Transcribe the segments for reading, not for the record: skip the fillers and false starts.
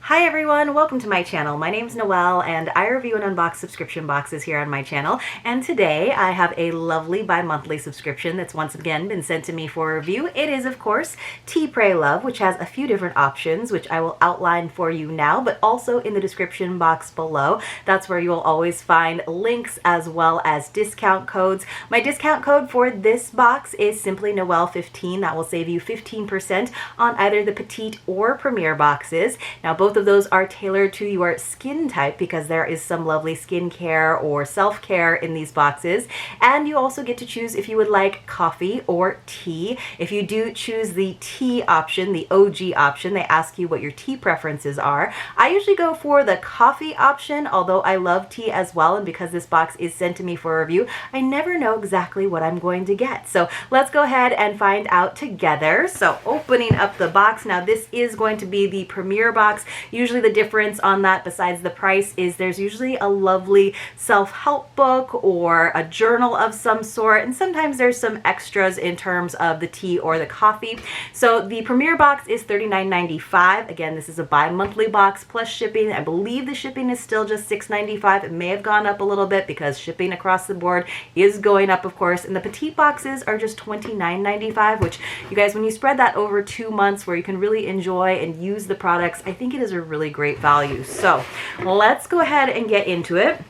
Hi everyone, welcome to my channel. My name's Noelle and I review and unbox subscription boxes here on my channel. And today I have a lovely bi-monthly subscription that's once again been sent to me for review. It is of course Tea Pray Love, which has a few different options, which I will outline for you now, but also in the description box below. That's where you'll always find links as well as discount codes. My discount code for this box is simply Noelle15. That will save you 15% on either the Petite or Premier boxes. Now both of those are tailored to your skin type because there is some lovely skincare or self-care in these boxes. And you also get to choose if you would like coffee or tea. If you do choose the tea option, the OG option, they ask you what your tea preferences are. I usually go for the coffee option, although I love tea as well, and because this box is sent to me for review, I never know exactly what I'm going to get. So let's go ahead and find out together. So opening up the box, now this is going to be the Premier box. Usually the difference on that, besides the price, is there's usually a lovely self-help book or a journal of some sort, and sometimes there's some extras in terms of the tea or the coffee. So the Premier box is $39.95. Again, this is a bi-monthly box plus shipping. I believe the shipping is still just $6.95. It may have gone up a little bit because shipping across the board is going up, of course, and the Petite boxes are just $29.95, which, you guys, when you spread that over 2 months where you can really enjoy and use the products, I think it is a really great value. So let's go ahead and get into it.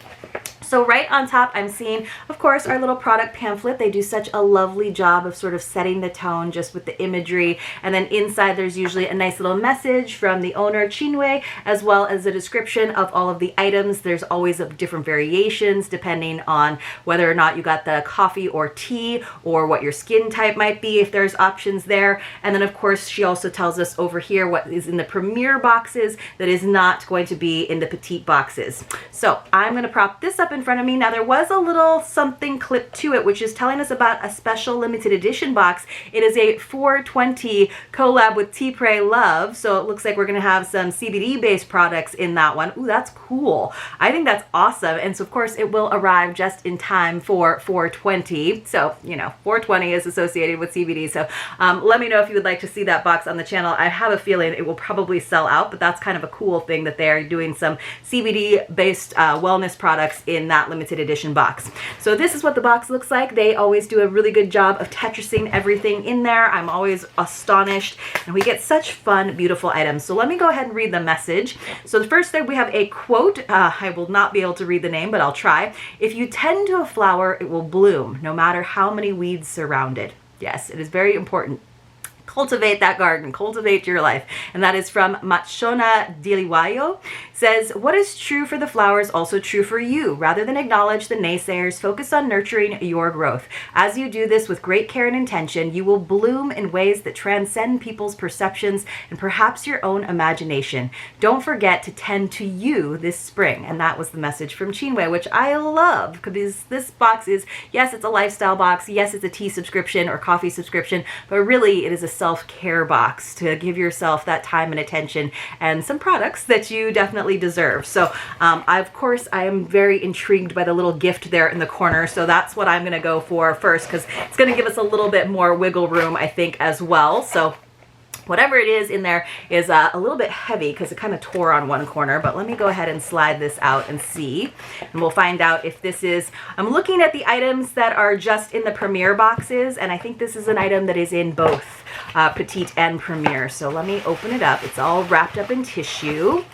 So right on top, I'm seeing, of course, our little product pamphlet. They do such a lovely job of sort of setting the tone just with the imagery. And then inside, there's usually a nice little message from the owner, Chinwe, as well as a description of all of the items. There's always different variations depending on whether or not you got the coffee or tea or what your skin type might be, if there's options there. And then, of course, she also tells us over here what is in the Premier boxes that is not going to be in the Petite boxes. So I'm going to prop this up in front of me. Now there was a little something clipped to it, which is telling us about a special limited edition box. It is a 420 collab with Tea Pray Love, so it looks like we're going to have some CBD based products in that one. Ooh, that's cool. I think that's awesome. And so of course it will arrive just in time for 420. So, you know, 420 is associated with CBD. So let me know if you would like to see that box on the channel. I have a feeling it will probably sell out, but that's kind of a cool thing that they're doing some CBD based wellness products in that limited edition box. So this is what the box looks like. They always do a really good job of Tetrising everything in there. I'm always astonished, and we get such fun, beautiful items. So let me go ahead and read the message. So the first thing, we have a quote. I will not be able to read the name, but I'll try. If you tend to a flower, it will bloom, no matter how many weeds surround it. Yes, it is very important. Cultivate that garden, cultivate your life. And that is from Machona Diliwayo. Says, what is true for the flower is also true for you. Rather than acknowledge the naysayers, focus on nurturing your growth. As you do this with great care and intention, you will bloom in ways that transcend people's perceptions and perhaps your own imagination. Don't forget to tend to you this spring. And that was the message from Chinwe, which I love, because this box is, yes, it's a lifestyle box. Yes, it's a tea subscription or coffee subscription, but really it is a self-care box to give yourself that time and attention and some products that you definitely deserve. So of course I am very intrigued by the little gift there in the corner, so that's what I'm gonna go for first, because it's gonna give us a little bit more wiggle room, I think, as well. So whatever it is in there is a little bit heavy because it kind of tore on one corner, but let me go ahead and slide this out and see, and we'll find out if this is, I'm looking at the items that are just in the Premier boxes, and I think this is an item that is in both Petite and Premier. So let me open it up. It's all wrapped up in tissue.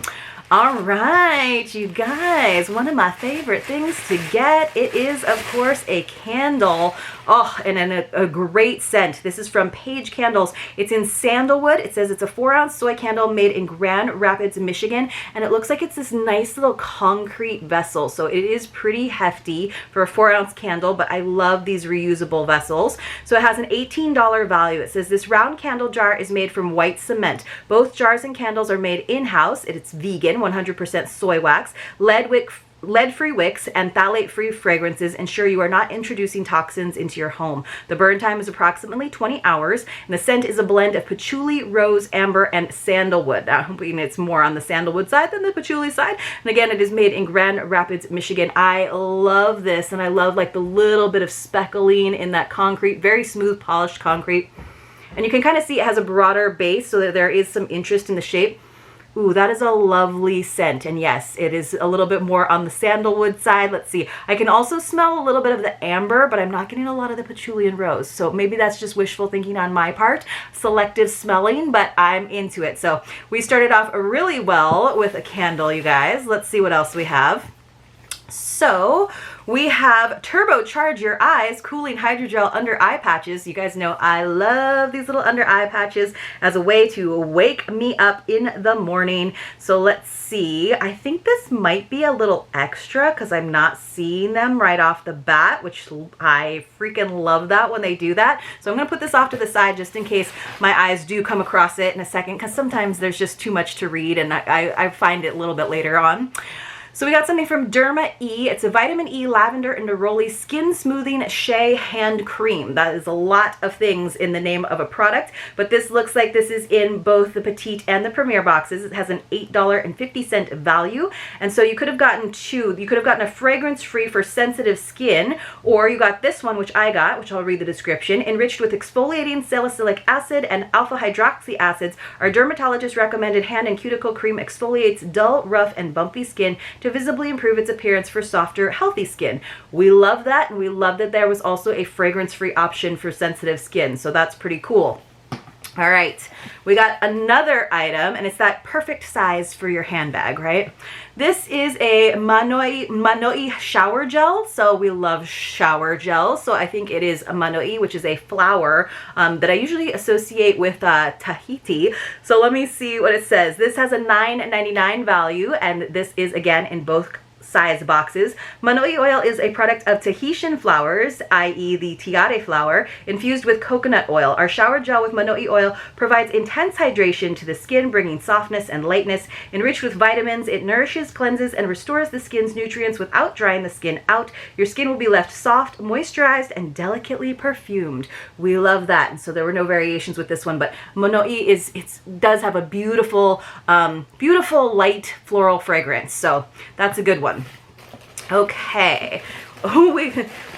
All right, you guys, one of my favorite things to get, it is, of course, a candle. Oh, and a great scent. This is from Page Candles. It's in Sandalwood. It says it's a 4-ounce soy candle made in Grand Rapids, Michigan, and it looks like it's this nice little concrete vessel. So it is pretty hefty for a 4-ounce candle, but I love these reusable vessels. So it has an $18 value. It says this round candle jar is made from white cement. Both jars and candles are made in-house. It's vegan, 100% soy wax, lead-free wicks, and phthalate-free fragrances ensure you are not introducing toxins into your home. The burn time is approximately 20 hours, and the scent is a blend of patchouli, rose, amber, and sandalwood. Now, it's more on the sandalwood side than the patchouli side. And again, it is made in Grand Rapids, Michigan. I love this, and I love like the little bit of speckling in that concrete, very smooth, polished concrete. And you can kind of see it has a broader base so that there is some interest in the shape. Ooh, that is a lovely scent. And yes, it is a little bit more on the sandalwood side. Let's see. I can also smell a little bit of the amber, but I'm not getting a lot of the patchouli and rose. So maybe that's just wishful thinking on my part. Selective smelling, but I'm into it. So we started off really well with a candle, you guys. Let's see what else we have. So we have Turbocharge Your Eyes Cooling Hydrogel Under Eye Patches. You guys know I love these little under eye patches as a way to wake me up in the morning. So let's see. I think this might be a little extra because I'm not seeing them right off the bat, which I freaking love that when they do that. So I'm going to put this off to the side just in case my eyes do come across it in a second, because sometimes there's just too much to read and I find it a little bit later on. So we got something from Derma E. It's a vitamin E lavender and neroli skin smoothing shea hand cream. That is a lot of things in the name of a product, but this looks like this is in both the Petite and the Premier boxes. It has an $8.50 value, and so you could have gotten two. You could have gotten a fragrance-free for sensitive skin, or you got this one, which I got, which I'll read the description. Enriched with exfoliating salicylic acid and alpha hydroxy acids, our dermatologist recommended hand and cuticle cream exfoliates dull, rough, and bumpy skin to visibly improve its appearance for softer, healthy skin. We love that, and we love that there was also a fragrance-free option for sensitive skin, so that's pretty cool. All right, we got another item, and it's that perfect size for your handbag, right? This is a manoi shower gel. So we love shower gel. So I think it is a manoi, which is a flower that I usually associate with Tahiti. So let me see what it says. This has a $9.99 value, and this is again in both size boxes. Manoi oil is a product of Tahitian flowers, i.e. the tiare flower, infused with coconut oil. Our shower gel with Manoi oil provides intense hydration to the skin, bringing softness and lightness. Enriched with vitamins, it nourishes, cleanses, and restores the skin's nutrients without drying the skin out. Your skin will be left soft, moisturized, and delicately perfumed. We love that. And so there were no variations with this one, but Manoi does have a beautiful, beautiful light floral fragrance. So that's a good one. Okay. Oh,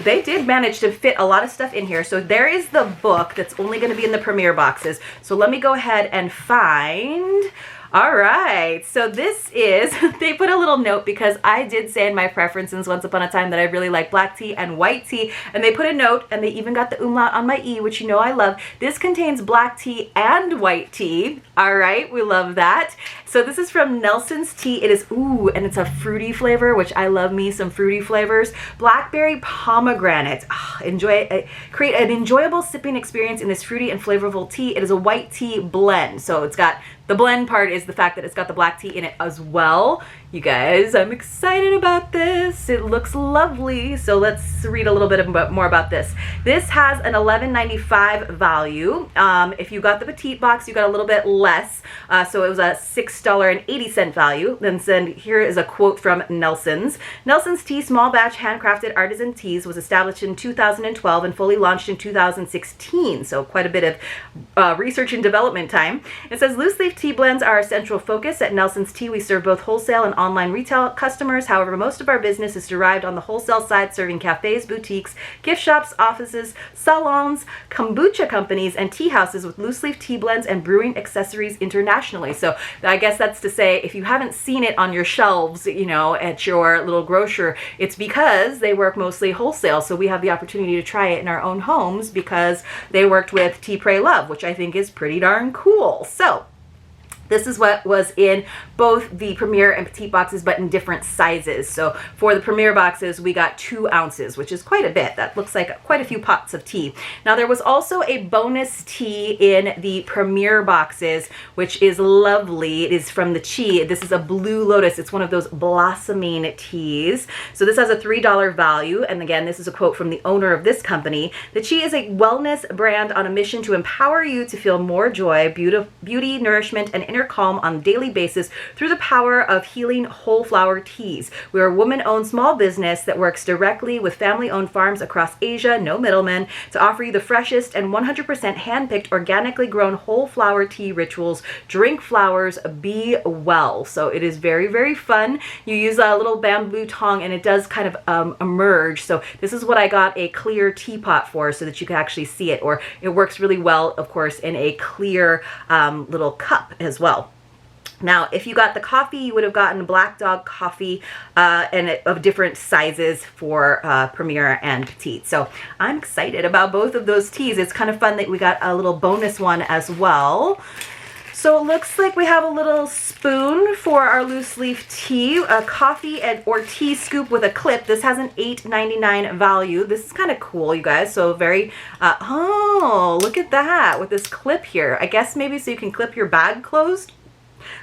they did manage to fit a lot of stuff in here. So there is the book that's only going to be in the Premier boxes. So let me go ahead and find... All right, so this is, they put a little note because I did say in my preferences once upon a time that I really like black tea and white tea, and they put a note, and they even got the umlaut on my E, which you know I love. This contains black tea and white tea. All right, we love that. So this is from Nelson's Tea. It is, ooh, and it's a fruity flavor, which I love me some fruity flavors. Blackberry pomegranate. Create an enjoyable sipping experience in this fruity and flavorful tea. It is a white tea blend, so it's got, the blend part is the fact that it's got the black tea in it as well. You guys, I'm excited about this. It looks lovely. So let's read a little bit more about this. This has an $11.95 value. If you got the Petite box, you got a little bit less. So it was a $6.80 value. Then here is a quote from Nelson's. Nelson's Tea small batch handcrafted artisan teas was established in 2012 and fully launched in 2016. So quite a bit of research and development time. It says loose leaf tea blends are our central focus. At Nelson's Tea, we serve both wholesale and online retail customers. However, most of our business is derived on the wholesale side, serving cafes, boutiques, gift shops, offices, salons, kombucha companies, and tea houses with loose leaf tea blends and brewing accessories internationally. So I guess that's to say, if you haven't seen it on your shelves, you know, at your little grocer, it's because they work mostly wholesale. So we have the opportunity to try it in our own homes because they worked with Tea, Pray, Love, which I think is pretty darn cool. So this is what was in both the Premier and Petite boxes, but in different sizes. So for the Premier boxes, we got 2 ounces, which is quite a bit. That looks like quite a few pots of tea. Now, there was also a bonus tea in the Premier boxes, which is lovely. It is from the Chi. This is a Blue Lotus. It's one of those blossoming teas. So this has a $3 value. And again, this is a quote from the owner of this company. The Chi is a wellness brand on a mission to empower you to feel more joy, beauty, nourishment, and inner calm on a daily basis through the power of healing whole flower teas. We are a woman-owned small business that works directly with family-owned farms across Asia, no middlemen, to offer you the freshest and 100% hand-picked, organically grown whole flower tea rituals. Drink flowers, be well. So it is very, very fun. You use a little bamboo tong and it does kind of emerge. So this is what I got a clear teapot for, so that you can actually see it, or it works really well, of course, in a clear little cup as well. Now, if you got the coffee, you would have gotten Black Dog coffee of different sizes for Premier and Petite. So I'm excited about both of those teas. It's kind of fun that we got a little bonus one as well. So it looks like we have a little spoon for our loose leaf tea, a coffee or tea scoop with a clip. This has an $8.99 value. This is kind of cool, you guys. So very, oh, look at that with this clip here. I guess maybe so you can clip your bag closed.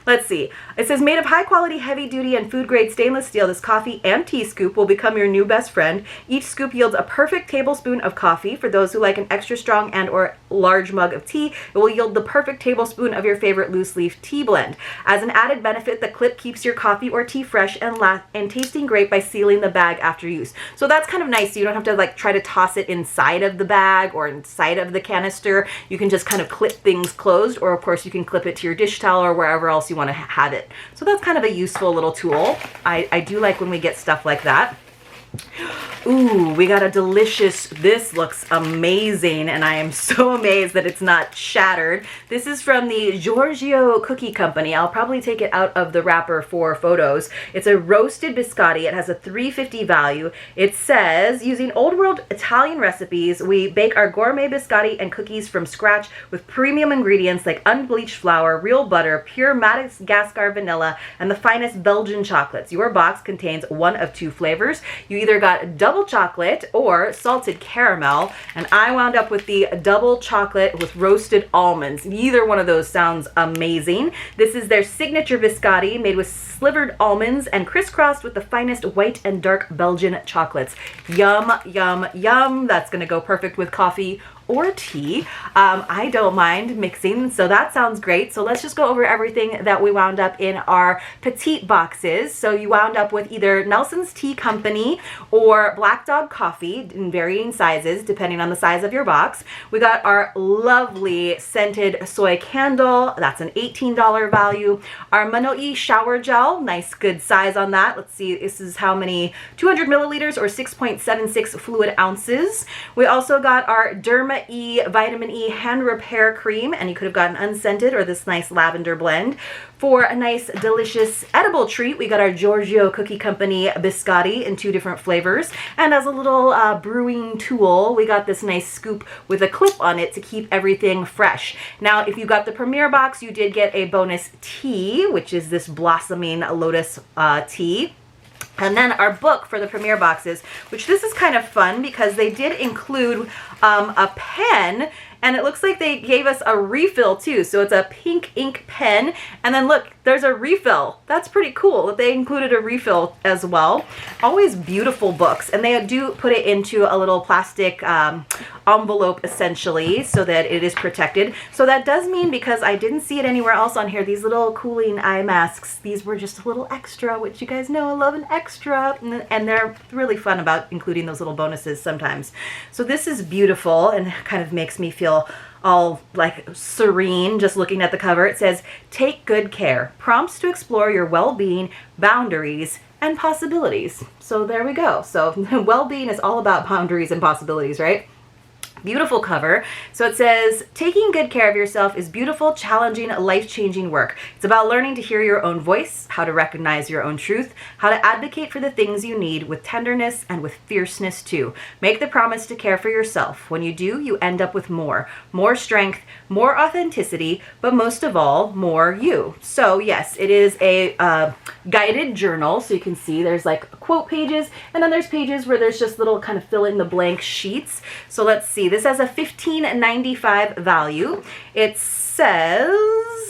Let's see. It says, made of high quality, heavy duty, and food grade stainless steel, this coffee and tea scoop will become your new best friend. Each scoop yields a perfect tablespoon of coffee. For those who like an extra strong and or large mug of tea, it will yield the perfect tablespoon of your favorite loose leaf tea blend. As an added benefit, the clip keeps your coffee or tea fresh and tasting great by sealing the bag after use. So that's kind of nice. You don't have to like try to toss it inside of the bag or inside of the canister. You can just kind of clip things closed, or of course you can clip it to your dish towel or wherever else you want to have it. So that's kind of a useful little tool. I do like when we get stuff like that. Ooh, we got a delicious, this looks amazing, and I am so amazed that it's not shattered. This is from the Giorgio Cookie Company. I'll probably take it out of the wrapper for photos. It's a roasted biscotti. It has a $3.50 value. It says, using old world Italian recipes, we bake our gourmet biscotti and cookies from scratch with premium ingredients like unbleached flour, real butter, pure Madagascar vanilla, and the finest Belgian chocolates. Your box contains one of two flavors. You either got double chocolate or salted caramel, and I wound up with the double chocolate with roasted almonds. Either one of those sounds amazing. This is their signature biscotti made with slivered almonds and crisscrossed with the finest white and dark Belgian chocolates. Yum, yum, yum. That's gonna go perfect with coffee or tea. I don't mind mixing, so that sounds great. So let's just go over everything that we wound up in our petite boxes. So you wound up with either Nelson's Tea Company or Black Dog coffee in varying sizes depending on the size of your box. We got our lovely scented soy candle. That's an $18 value. Our mauinoel shower gel, nice good size on that. Let's see, this is how many, 200 milliliters or 6.76 fluid ounces. We also got our Derma Vitamin E hand repair cream, and you could have gotten unscented or this nice lavender blend. For a nice delicious edible treat, we got our Giorgio Cookie Company biscotti in 2 different flavors, and as a little brewing tool, we got this nice scoop with a clip on it to keep everything fresh. Now, if you got the Premier box, you did get a bonus tea, which is this blossoming lotus tea. And then our book for the Premier boxes, which this is kind of fun because they did include a pen, and it looks like they gave us a refill too. So it's a pink ink pen, and then look, there's a refill. That's pretty cool that they included a refill as well. Always beautiful books, and they do put it into a little plastic envelope essentially so that it is protected. So that does mean, because I didn't see it anywhere else on here, these little cooling eye masks, these were just a little extra, which you guys know I love an extra, and they're really fun about including those little bonuses sometimes. So this is beautiful and kind of makes me feel all like serene just looking at the cover. It says, take good care. Prompts to explore your well-being, boundaries, and possibilities. So there we go. So well-being is all about boundaries and possibilities, right? Beautiful cover. So it says, taking good care of yourself is beautiful, challenging, life-changing work. It's about learning to hear your own voice, how to recognize your own truth, how to advocate for the things you need with tenderness and with fierceness too. Make the promise to care for yourself. When you do, you end up with more strength, more authenticity, but most of all, more you. So yes, it is a guided journal. So you can see there's like quote pages, and then there's pages where there's just little kind of fill in the blank sheets. So let's see. This has a $15.95 value.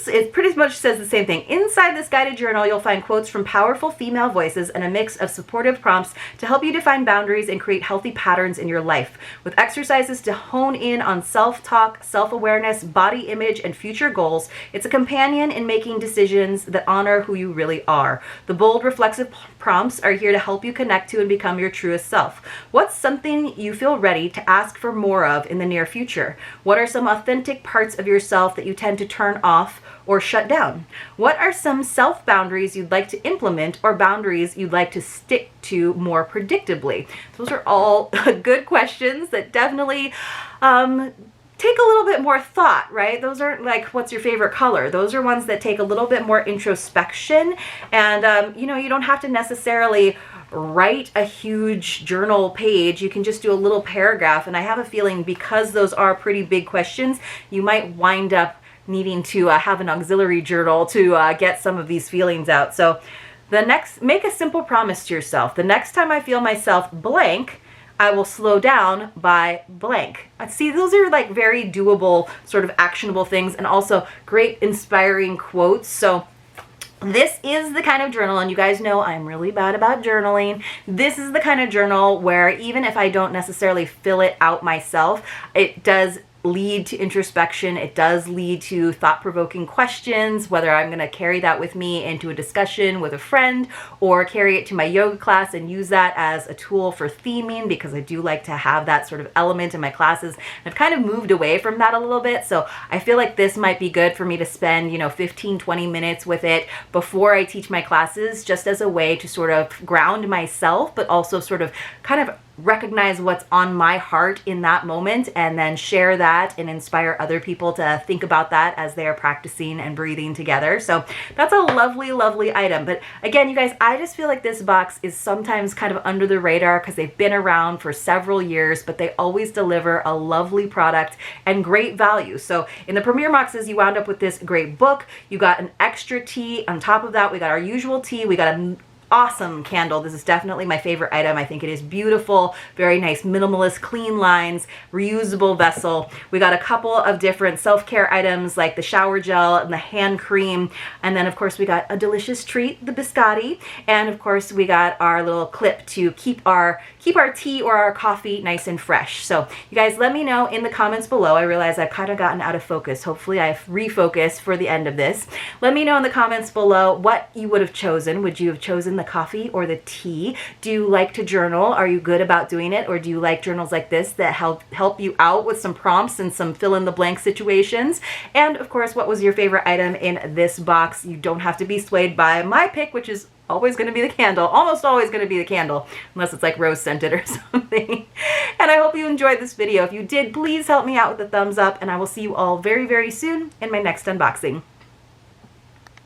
It pretty much says the same thing. Inside this guided journal, you'll find quotes from powerful female voices and a mix of supportive prompts to help you define boundaries and create healthy patterns in your life, with exercises to hone in on self-talk, self-awareness, body image, and future goals. It's a companion in making decisions that honor who you really are. The bold, reflexive prompts are here to help you connect to and become your truest self. What's something you feel ready to ask for more of in the near future? What are some authentic parts of yourself that you tend to turn off or shut down? What are some self-boundaries you'd like to implement, or boundaries you'd like to stick to more predictably? Those are all good questions that definitely take a little bit more thought, right? Those aren't like, what's your favorite color? Those are ones that take a little bit more introspection. And, you know, you don't have to necessarily write a huge journal page. You can just do a little paragraph. And I have a feeling because those are pretty big questions, you might wind up needing to have an auxiliary journal to get some of these feelings out. So make a simple promise to yourself. The next time I feel myself blank, I will slow down by blank. See, those are like very doable, sort of actionable things, and also great inspiring quotes. So this is the kind of journal, and you guys know I'm really bad about journaling. This is the kind of journal where even if I don't necessarily fill it out myself, it does lead to introspection. It does lead to thought-provoking questions, whether I'm going to carry that with me into a discussion with a friend or carry it to my yoga class and use that as a tool for theming, because I do like to have that sort of element in my classes. I've kind of moved away from that a little bit, so I feel like this might be good for me to spend, you know, 15-20 minutes with it before I teach my classes, just as a way to sort of ground myself, but also sort of kind of recognize what's on my heart in that moment, and then share that and inspire other people to think about that as they are practicing and breathing together. So that's a lovely, lovely item. But again, you guys, I just feel like this box is sometimes kind of under the radar because they've been around for several years, but they always deliver a lovely product and great value. So in the Premier boxes, you wound up with this great book. You got an extra tea. On top of that, we got our usual tea. We got a awesome candle. This is definitely my favorite item. I think it is beautiful, very nice, minimalist, clean lines, reusable vessel. We got a couple of different self-care items like the shower gel and the hand cream. And then of course we got a delicious treat, the biscotti. And of course we got our little clip to keep our tea or our coffee nice and fresh. So you guys, let me know in the comments below. I realize I've kind of gotten out of focus. Hopefully I've refocused for the end of this. Let me know in the comments below what you would have chosen. Would you have chosen the coffee or the tea? Do you like to journal? Are you good about doing it? Or do you like journals like this that help you out with some prompts and some fill in the blank situations? And of course, what was your favorite item in this box? You don't have to be swayed by my pick, which is always going to be the candle, almost always going to be the candle, unless it's like rose scented or something. And I hope you enjoyed this video. If you did, please help me out with a thumbs up, and I will see you all very, very soon in my next unboxing.